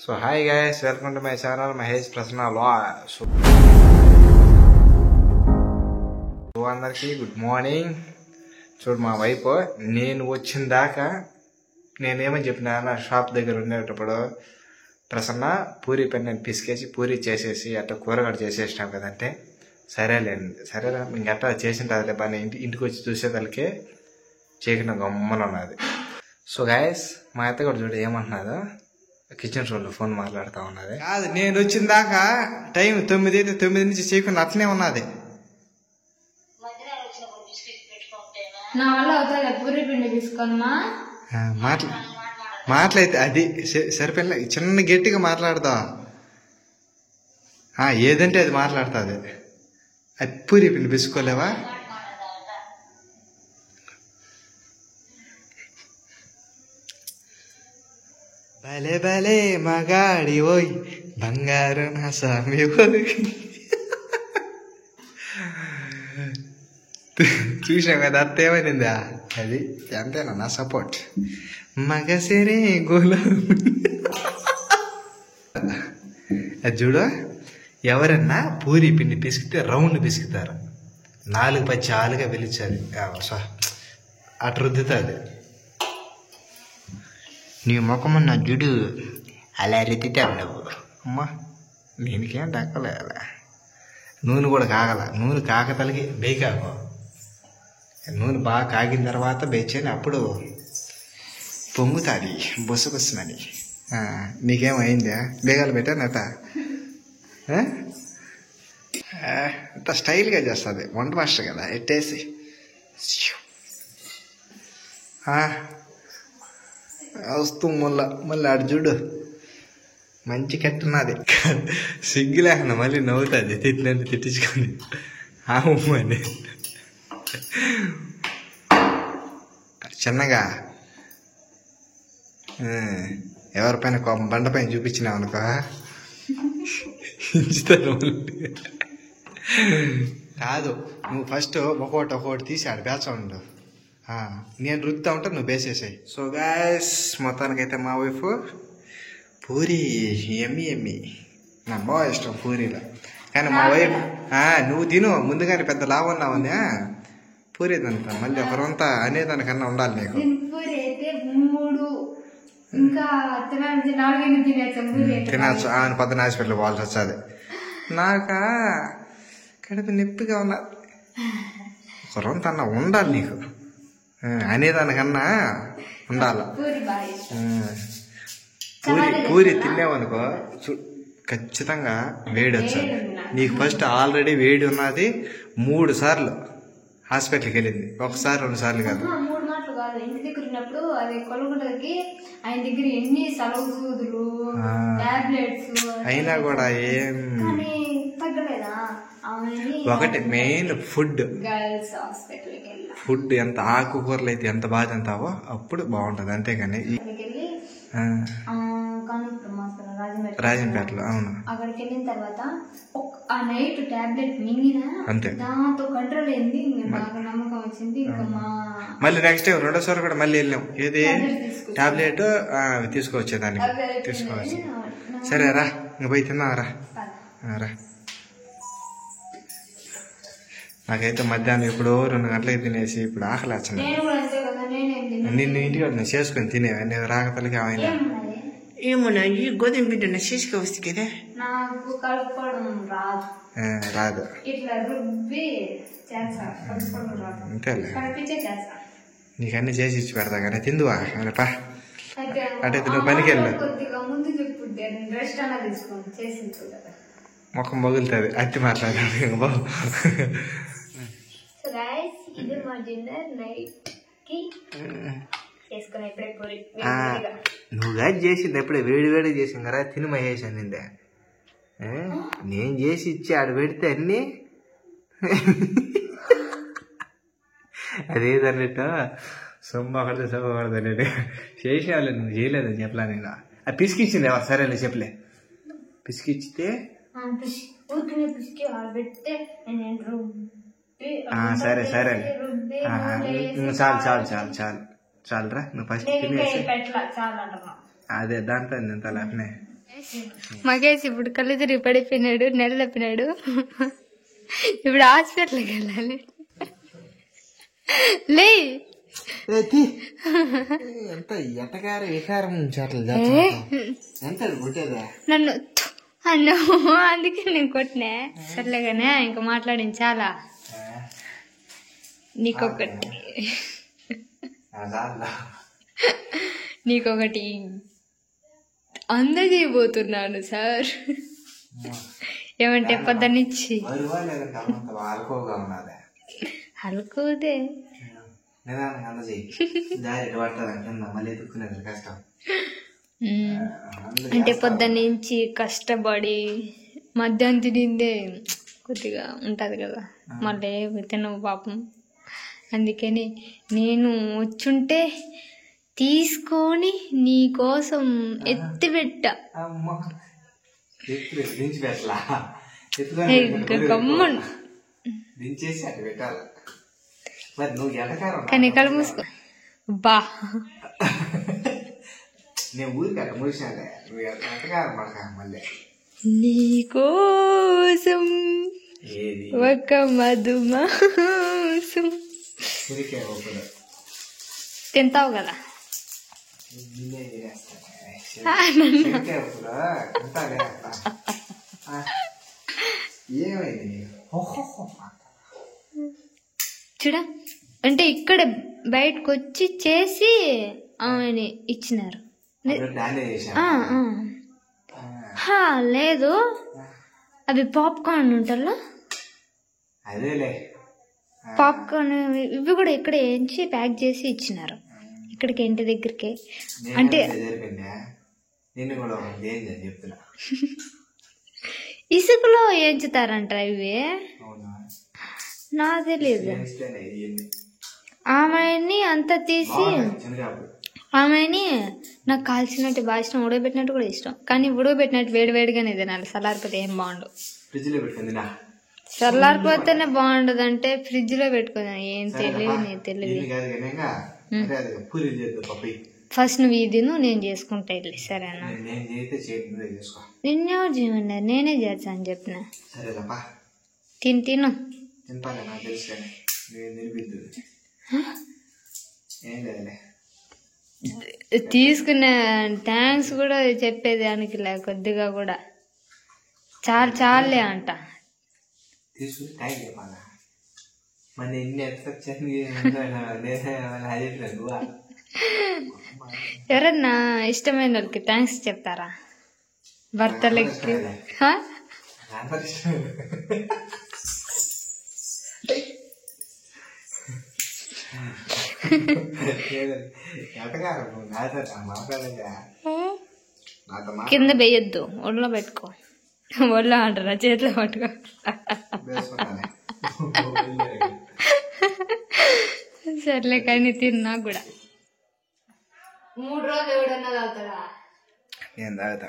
So hi guys, welcome to my channel Mahesh Prasanna vlog. So అందరికీ good morning. చూడు మా వైపు నేను వచ్చిన దాకా నేనేమని చెప్పినా, నా షాప్ దగ్గర ఉండేటప్పుడు ప్రసన్న పూరి పెన్ను పిసికేసి పూరి చేసేసి అట్లా కూరగాడు చేసేసినాం కదంటే సరేలేండి, సరేలే ఇంకట్లా చేసింటారులే పని. ఇంటికి వచ్చి చూసేదానికి చేయకుండా గమ్మన ఉన్నది. సో గైస్, మా అత్త కూడా చూడు ఏమంటున్నాదో, కిచెన్ రూమ్లో ఫోన్ మాట్లాడుతూ ఉన్నది. కాదు, నేను వచ్చిన దాకా టైం 9 అయితే 9 నుంచి చేయకుండా అట్లనే ఉన్నది. మాట్లాడితే అది సరిపోయిన చిన్న గట్టిగా మాట్లాడదా, ఏదంటే అది మాట్లాడుతుంది. అది పూరి పిండి పిసుకోలేవా? భలే భలే మగాడి ఓయ్ బంగారు నా స్వామి ఓయ్. చూసాం కదా, అత్త ఏమైందా? అది అంతేనా నా సపోర్ట్. మగసిరే గులాం. అది చూడు, ఎవరన్నా పూరి పిండి పిసికితే రౌండ్ పిసుకుతారు, 4 పచ్చి ఆలుగా పిలిచాలి అటు రుద్దుతుంది. నీ ముఖము నా జుడు అలా రుద్దుతావు నువ్వు. అమ్మా దీనికేం దక్కలే, నూనె కూడా కాగల. నూనె కాకతలకి బేకాకు, నూనె బాగా కాగిన తర్వాత బేచని అప్పుడు పొంగుతుంది బొసబొసమని. నీకేమైందా? బేగాలు పెట్టానట. అంత స్టైల్గా చేస్తుంది వంట మాస్టర్ కదా. ఎట్టేసి వస్తూ మళ్ళీ ఆడు చూడు మంచి కట్టున్నది. సిగ్గు లేకుండా మళ్ళీ నవ్వుతుంది, తిట్టినట్టు తిట్టించుకొని అని. చిన్నగా ఎవరిపైన బండపైన చూపించినావు అనుకో ఇంచుతారు. కాదు, నువ్వు ఫస్ట్ ఒక్కోటి తీసి ఆడ బేచ ఉండు, నేను రుద్దుతా ఉంటా, నువ్వు బేసేసాయి. సో గాయస్, మొత్తానికైతే మా వైఫ్ పూరి ఎమ్మి నాకు బాగా ఇష్టం పూరీలో. కానీ మా వైఫ్ నువ్వు తిను ముందుగానే పెద్ద లావు ఉన్నావని పూరి తింటా, మళ్ళీ ఒకరంతా అనేదానికన్నా ఉండాలి నీకు. తినచ్చు ఆయన పొద్దున హాస్పిటల్ పోవాల్సి వచ్చేది. నాకా కడుపు నొప్పిగా ఉన్నది. ఒకరంత అన్న ఉండాలి నీకు, అనేదానికన్నా ఉండాల. పూరి తిన్నావనుకో ఖచ్చితంగా వేడి వచ్చాది నీకు. ఫస్ట్ ఆల్రెడీ వేడి ఉన్నది, 3 సార్లు హాస్పిటల్కి వెళ్ళింది, 1 సారి 2 సార్లు కాదు. ఇంటి దగ్గర ఉన్నప్పుడు అది కొలగొండకి ఆయన దగ్గర ఎన్ని సలవు సూదులు టాబ్లెట్స్ అయినా కూడా ఏం తగ్గలేదా. ఒకటి మెయిన్ ఫుడ్. గర్ల్స్ హాస్పిటల్కి వెళ్ళి ఫుడ్ ఎంత ఆకుకూరలు అయితే ఎంత బాగా తింటావో అప్పుడు బాగుంటది. అంతేగాని రాజంపేటలో అవును, అక్కడికి వెళ్ళిన తర్వాత ఆ నైట్ టాబ్లెట్ మింగిన అంతే, దాంతో కంట్రోల్ అయింది. బాగా నమ్మకం వచ్చింది. ఇంకా మళ్ళీ నెక్స్ట్ టైం 2వ సారి కూడా మళ్ళీ వెళ్ళాం. ఏది టాబ్లెట్ తీసుకొచ్చేదానికి తీసుకోవచ్చు. సరే రా, ఇంక పోయి తిన్నా రా. నాకైతే మధ్యాహ్నం ఎప్పుడో 2 గంటలకి తినేసి ఇప్పుడు ఆకలి వచ్చింది. నిన్ను ఇంటికి నేను చేసుకొని తినేవా? నేను రాకతలకి ఆయన ఏమన్నా ఈ గోధుమ పిండి శీషిక వస్తే కదా నాకు కలుపుకోవడం రాదు. ఇట్లా రుబ్బి అంతేలే, నీకన్నీ చేసి ఇచ్చి పెడతా కానీ తిందువా పా. అంటే నువ్వు పనికి వెళ్ళు, ముఖం మొగులుతుంది అట్టి మాట్లాడాలి బాబు. నువ్వు గాడి చేసింది ఎప్పుడే వేడి చేసింది కదా, తిని మహేష్ అనిందే. నేను చేసి ఇచ్చి ఆడ పెడితే అన్నీ అదేదన్నట్టు సొమ్మకూడదు అన్నట్టు చేసే వాళ్ళు. నువ్వు చేయలేదని చెప్పలా నేను. అది పిసికిచ్చింది ఎవరు? సరేలే చెప్పలే, పిసికిచ్చితే సరే చాలురా. నువ్వు ఫస్ట్ తినేసి అదే దాంట్లో ఎంత అట్నే మగేష్ ఇప్పుడు కళ్ళు తిరిగి పడిపోయినాడు, నెల తప్పినాడు. ఇప్పుడు హాస్పిటల్కి వెళ్ళాలి. లే ఎంత ఎటకార వికారం నన్ను అన్ను, అందుకే నేను కొట్టినా. సర్లేగానే ఇంకా మాట్లాడించాలా. నీకొకటి అందజేయబోతున్నాను సార్. ఏమంటే పొద్దున్నిచ్చి అలుకోదే అంటే పొద్దున్నుంచి కష్టపడి మధ్యాహ్నం తినిందే కొద్దిగా ఉంటుంది కదా, మళ్ళీ తినవు పాపం. అందుకని నేను వచ్చుంటే తీసుకొని నీ కోసం ఎత్తిపెట్టా. గమ్మను కానీ కళ్ళు మూసుకో. బా నీకోసం ఒక మధుమాసం తింటావు కదా. చూడ అంటే ఇక్కడ బయటకు వచ్చి చేసి ఆమెని ఇచ్చినారు. లేదు అవి పాప్కార్న్ ఉంటాలో, పాప్కార్న్ ఇవి కూడా ఇక్కడ వేయించి ప్యాక్ చేసి ఇచ్చినారు ఇక్కడికి, ఇంటి దగ్గరికి. అంటే ఇసుకలో వేయించుతారంట ఇవి, నాకు తెలియదు. ఆమెని అంతా తీసి ఆమెని నాకు కాల్చినట్టు బాగా ఇష్టం, ఉడకబెట్టినట్టు కూడా ఇష్టం. కానీ ఉడకబెట్టినట్టు వేడివేడిగానే తినాలి, చల్లారిపోతే ఏం బాగుండవు. చల్లారిపోతేనే బాగుండదు అంటే ఫ్రిడ్జ్ లో పెట్టుకున్నా. ఏం తెలియదు, నేను తెలియదు. ఫస్ట్ నువ్వు ఇది నేను చేసుకుంటా ఇల్లు, సరేనా? నిన్నెవరు చేయమన్నారు, నేనే చేస్తా అని చెప్పిన. తిను తీసుకునే థ్యాంక్స్ కూడా చెప్పేదానికి లే, కొద్దిగా కూడా చాలే అంట. ఎవరన్నా ఇష్టమైన వాళ్ళకి థ్యాంక్స్ చెప్తారా? భర్తలకి కింద వేయొద్దు, ఒళ్ళో పెట్టుకో. ఒళ్ళో అంటారా, చేతిలో పట్టుకో. సర్లే కానీ తిన్నా కూడా 3 రోజులు ఎవడన్నా తాగుతారా? ఏం తాగుతా